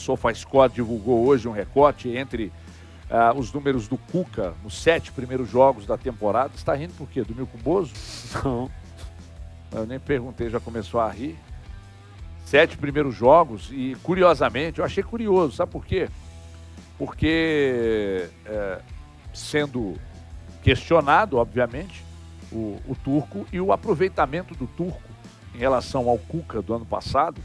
SofaScore divulgou hoje um recorte entre os números do Cuca nos 7 primeiros jogos da temporada. Você está rindo por quê? Dormiu com o Bozo? Não. Eu nem perguntei, já começou a rir. 7 primeiros jogos e, curiosamente, eu achei curioso. Sabe por quê? Porque, sendo questionado, obviamente, o Turco e o aproveitamento do Turco em relação ao Cuca do ano passado.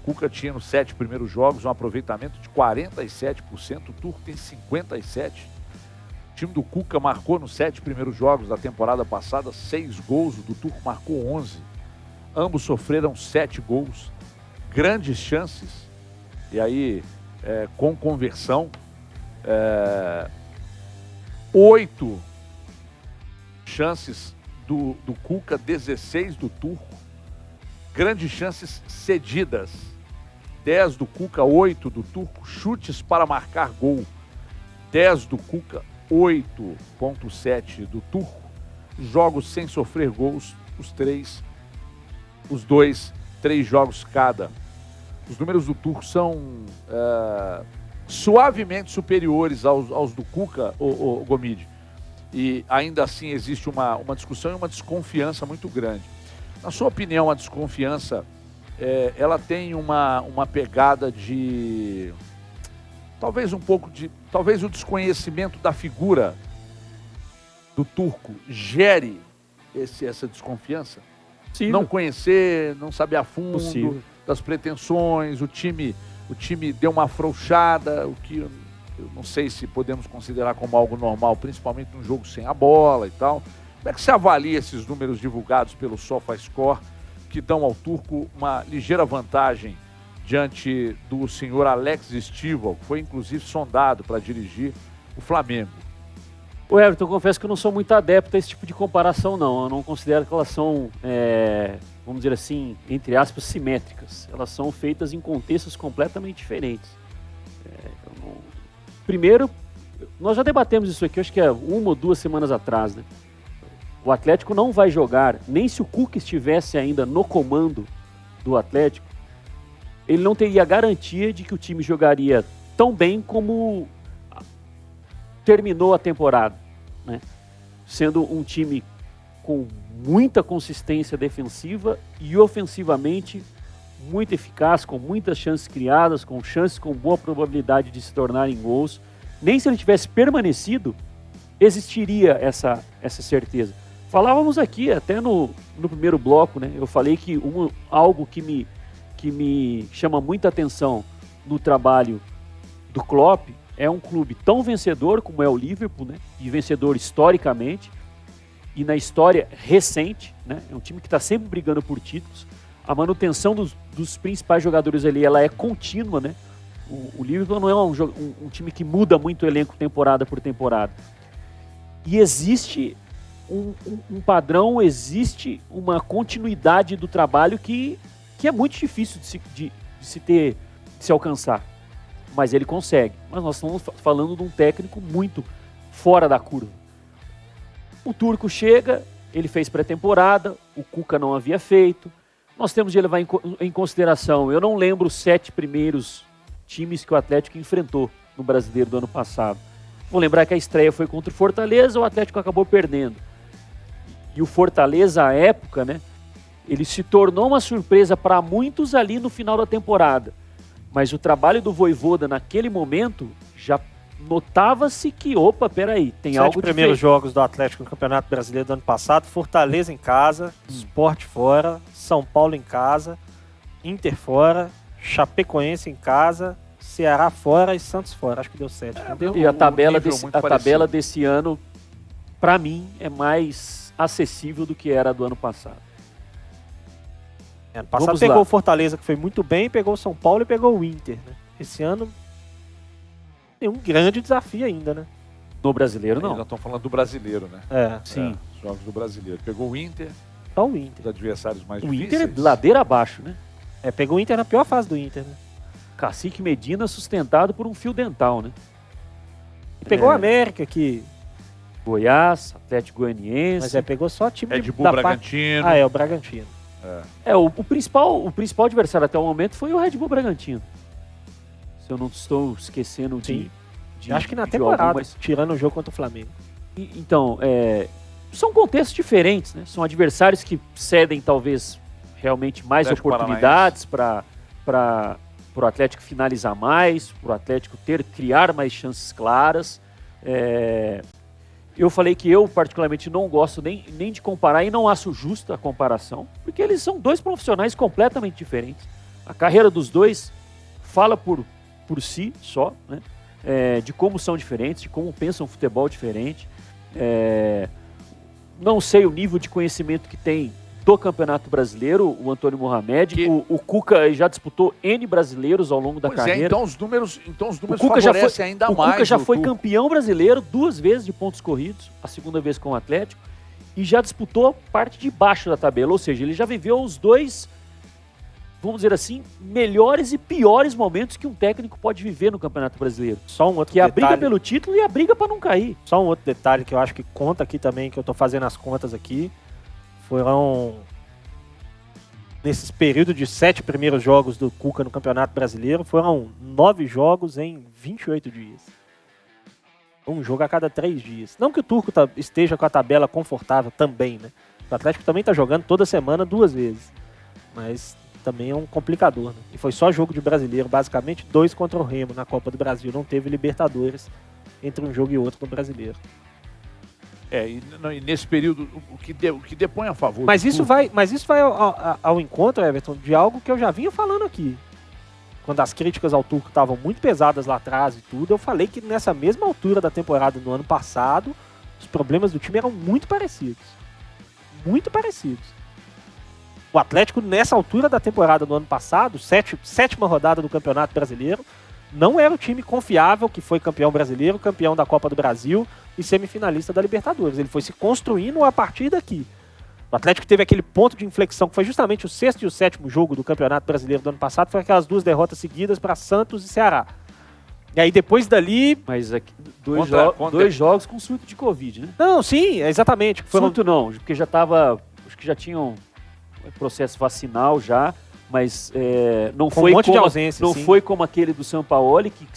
O Cuca tinha nos 7 primeiros jogos um aproveitamento de 47%, o Turco tem 57%. O time do Cuca marcou nos 7 primeiros jogos da temporada passada 6 gols, o do Turco marcou 11. Ambos sofreram 7 gols, grandes chances, e aí com conversão, 8 chances do Cuca, 16 do Turco, grandes chances cedidas, 10 do Cuca, 8 do Turco, chutes para marcar gol, 10 do Cuca, 8,7 do Turco, jogos sem sofrer gols, os dois, 3 jogos cada. Os números do Turco são suavemente superiores aos do Cuca, o Gomide, e ainda assim existe uma discussão e uma desconfiança muito grande. Na sua opinião, a desconfiança, ela tem uma pegada de, talvez um pouco de, talvez o desconhecimento da figura do Turco gere essa desconfiança? Possível. Não conhecer, não saber a fundo Possível. das pretensões, o time deu uma afrouxada, o que eu não sei se podemos considerar como algo normal, principalmente num jogo sem a bola e tal. Como é que você avalia esses números divulgados pelo SofaScore, que dão ao Turco uma ligeira vantagem diante do senhor Alex Stival, que foi inclusive sondado para dirigir o Flamengo? O Everton, eu confesso que eu não sou muito adepto a esse tipo de comparação, não. Eu não considero que elas são, vamos dizer assim, entre aspas, simétricas. Elas são feitas em contextos completamente diferentes. Primeiro, nós já debatemos isso aqui, acho que 1 ou 2 semanas atrás, né? O Atlético não vai jogar, nem se o Cuca estivesse ainda no comando do Atlético, ele não teria garantia de que o time jogaria tão bem como terminou a temporada, né? Sendo um time com muita consistência defensiva e ofensivamente muito eficaz, com muitas chances criadas, com chances com boa probabilidade de se tornarem gols. Nem se ele tivesse permanecido, existiria essa certeza. Falávamos aqui, até no primeiro bloco, né? Eu falei que algo que me chama muita atenção no trabalho do Klopp é um clube tão vencedor como é o Liverpool, né? E vencedor historicamente e na história recente, né? É um time que está sempre brigando por títulos. A manutenção dos principais jogadores ali, ela é contínua, né? O Liverpool não é um time que muda muito o elenco temporada por temporada. E existe um padrão, existe uma continuidade do trabalho que é muito difícil de se alcançar. Mas ele consegue. Mas nós estamos falando de um técnico muito fora da curva. O Turco chega, ele fez pré-temporada, o Cuca não havia feito. Nós temos de levar em consideração, eu não lembro os 7 primeiros times que o Atlético enfrentou no Brasileiro do ano passado. Vou lembrar que a estreia foi contra o Fortaleza, o Atlético acabou perdendo. E o Fortaleza, à época, né, ele se tornou uma surpresa para muitos ali no final da temporada. Mas o trabalho do Vojvoda naquele momento já notava-se que, tem 7 algo primeiros diferente. jogos do Atlético no Campeonato Brasileiro do ano passado: Fortaleza em casa, Sport fora, São Paulo em casa, Inter fora, Chapecoense em casa, Ceará fora e Santos fora. Acho que deu 7. E a tabela desse ano, para mim, é mais acessível do que era do ano passado. Ano passado Vamos pegou lá. o Fortaleza, que foi muito bem, pegou o São Paulo e pegou o Inter, né? Esse ano tem um grande desafio ainda, né? No Brasileiro, Nós não. estamos falando do Brasileiro, né? Sim. Os jogos do Brasileiro. Pegou o Inter, Só o Inter. os adversários mais O difíceis. Inter é ladeira abaixo, né? Pegou o Inter na pior fase do Inter, né? Cacique Medina sustentado por um fio dental, né? E pegou o América, que... Goiás, Atlético Goianiense. Mas pegou só time Red Bull da Bragantino. o Bragantino. O principal adversário até o momento foi o Red Bull Bragantino. Se eu não estou esquecendo Sim. de Acho que na de temporada, algumas. tirando o jogo contra o Flamengo. Então, são contextos diferentes, né? São adversários que cedem talvez realmente mais Atlético oportunidades para o Atlético finalizar mais, para o Atlético criar mais chances claras. Eu falei que eu particularmente não gosto nem de comparar e não acho justa a comparação, porque eles são dois profissionais completamente diferentes. A carreira dos dois fala por si só, né? De como são diferentes, de como pensam futebol diferente. Não sei o nível de conhecimento que tem do Campeonato Brasileiro, o Antônio Mohamed. O Cuca já disputou N brasileiros ao longo da carreira. Então os números O Cuca favorecem ainda mais. O Cuca já o foi Turco. campeão brasileiro 2 vezes de pontos corridos, a segunda vez com o Atlético, e já disputou parte de baixo da tabela, ou seja, ele já viveu os dois, vamos dizer assim, melhores e piores momentos que um técnico pode viver no Campeonato Brasileiro. Só um outro Que é a detalhe, briga pelo título e a briga para não cair. Só um outro detalhe que eu acho que conta aqui também, que eu tô fazendo as contas aqui, foram nesses períodos de 7 primeiros jogos do Cuca no Campeonato Brasileiro, foram 9 jogos em 28 dias. Um jogo a cada 3 dias. Não que o Turco esteja com a tabela confortável também, né? O Atlético também tá jogando toda semana 2 vezes. Mas também é um complicador, né? E foi só jogo de brasileiro, basicamente 2 contra o Remo na Copa do Brasil. Não teve Libertadores entre um jogo e outro no brasileiro. E nesse período, o que depõe a favor. Mas do isso Turco, vai ao encontro, Everton, de algo que eu já vinha falando aqui. Quando as críticas ao Turco estavam muito pesadas lá atrás e tudo, eu falei que nessa mesma altura da temporada do ano passado, os problemas do time eram muito parecidos. Muito parecidos. O Atlético, nessa altura da temporada do ano passado, sétima rodada do Campeonato Brasileiro, não era o time confiável que foi campeão brasileiro, campeão da Copa do Brasil e semifinalista da Libertadores. Ele foi se construindo a partir daqui. O Atlético teve aquele ponto de inflexão que foi justamente o 6º e o 7º jogo do Campeonato Brasileiro do ano passado, foi aquelas 2 derrotas seguidas para Santos e Ceará. E aí depois dali... Mas aqui, Contra- dois jogos com surto de Covid, né? Não, sim, exatamente. Surto não, porque já tava, acho que já tinham processo vacinal já, mas não Com foi um monte de como, ausência, não sim. foi como aquele do Sampaoli, que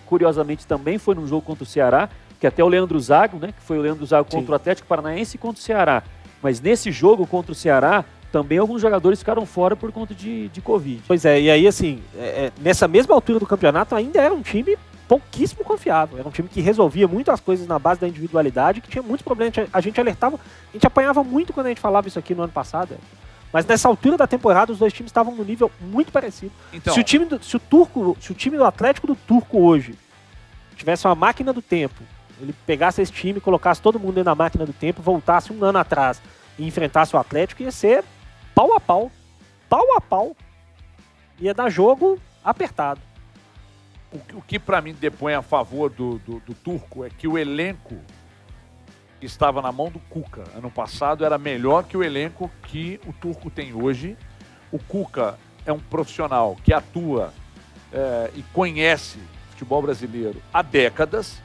curiosamente também foi num jogo contra o Ceará, que até o Leandro Zago, né, que foi o Leandro Zago contra o Atlético Paranaense e contra o Ceará. Mas nesse jogo contra o Ceará, também alguns jogadores ficaram fora por conta de Covid. Pois é, e aí assim, nessa mesma altura do campeonato ainda era um time pouquíssimo confiável. Era um time que resolvia muito as coisas na base da individualidade, que tinha muitos problemas. A gente alertava, a gente apanhava muito quando a gente falava isso aqui no ano passado. Mas nessa altura da temporada os dois times estavam no nível muito parecido. Então, Se o time do Atlético do Turco hoje tivesse uma máquina do tempo, ele pegasse esse time, colocasse todo mundo dentro da máquina do tempo, voltasse um ano atrás e enfrentasse o Atlético, ia ser pau a pau. Pau a pau. Ia dar jogo apertado. o que para mim depõe a favor do Turco é que o elenco que estava na mão do Cuca ano passado era melhor que o elenco que o Turco tem hoje. O Cuca é um profissional que atua e conhece futebol brasileiro há décadas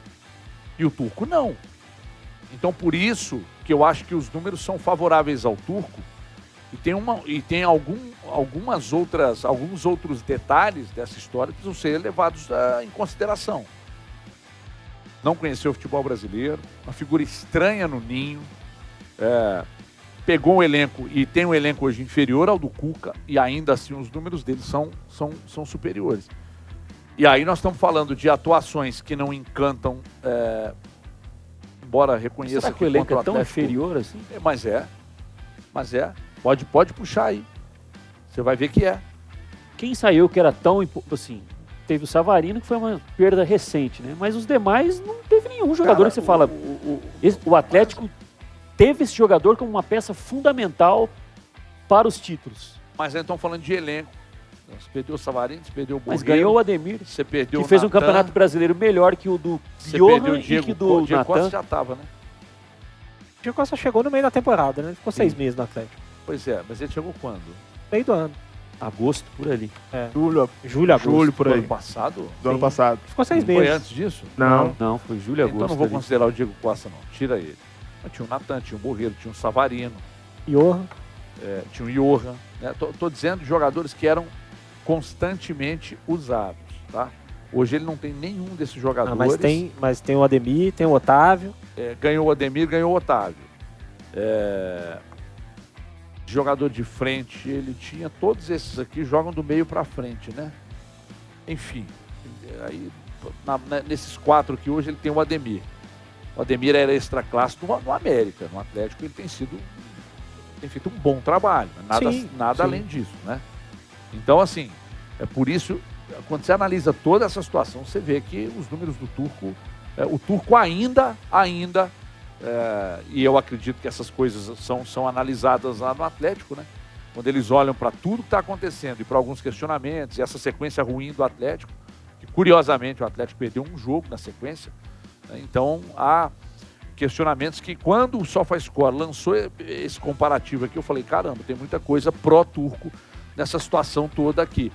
e o Turco não. Então por isso que eu acho que os números são favoráveis ao Turco e tem alguns outros detalhes dessa história que precisam ser levados em consideração. Não conheceu o futebol brasileiro, uma figura estranha no ninho, pegou um elenco e tem um elenco hoje inferior ao do Cuca e ainda assim os números dele são superiores. E aí nós estamos falando de atuações que não encantam, embora reconheça Será que que o elenco contra é tão Atlético- inferior assim? Mas é. Pode puxar aí. Você vai ver que é. Quem saiu que era tão, assim, teve o Savarino, que foi uma perda recente, né? Mas os demais não teve nenhum jogador Cara, que você fala. O Atlético teve esse jogador como uma peça fundamental para os títulos. Mas aí estão falando de elenco. Você perdeu o Savarino, você perdeu o Mas Borrego, ganhou o Ademir, você perdeu que o fez um Natan, campeonato brasileiro melhor que o do você perdeu Johan o e Diego, que do o Diego Costa Natan. já estava, né? O Diego Costa chegou no meio da temporada, né? Ele ficou 6 meses no Atlético. Pois é, mas ele chegou quando? Meio do ano. Agosto, por ali. Julho, agosto. Julho, por Do aí. ano passado? Do ano passado. Ficou 6 Foi meses. antes disso? Não. Não, foi julho e agosto. Então não vou ali. considerar o Diego Costa, não. Tira ele. Mas tinha o Natan, tinha o Borrego, tinha o Savarino, Johan. tinha o Johan. Né? Tô dizendo de jogadores que eram constantemente usados, tá? Hoje ele não tem nenhum desses Ah, jogadores. mas tem o Ademir, tem o Otávio. Ganhou o Ademir, ganhou o Otávio. Jogador de frente, ele tinha todos esses aqui, jogam do meio para frente, né? Enfim, aí, nesses 4 aqui hoje ele tem o Ademir. O Ademir era extra classe no América, no Atlético ele tem feito um bom trabalho, nada além disso, né? Então, assim, é por isso, quando você analisa toda essa situação, você vê que os números do Turco, o Turco ainda, e eu acredito que essas coisas são analisadas lá no Atlético, né? Quando eles olham para tudo que está acontecendo e para alguns questionamentos, e essa sequência ruim do Atlético, que curiosamente o Atlético perdeu um jogo na sequência, né? Então há questionamentos que quando o SofaScore lançou esse comparativo aqui, eu falei, caramba, tem muita coisa pró-Turco nessa situação toda aqui.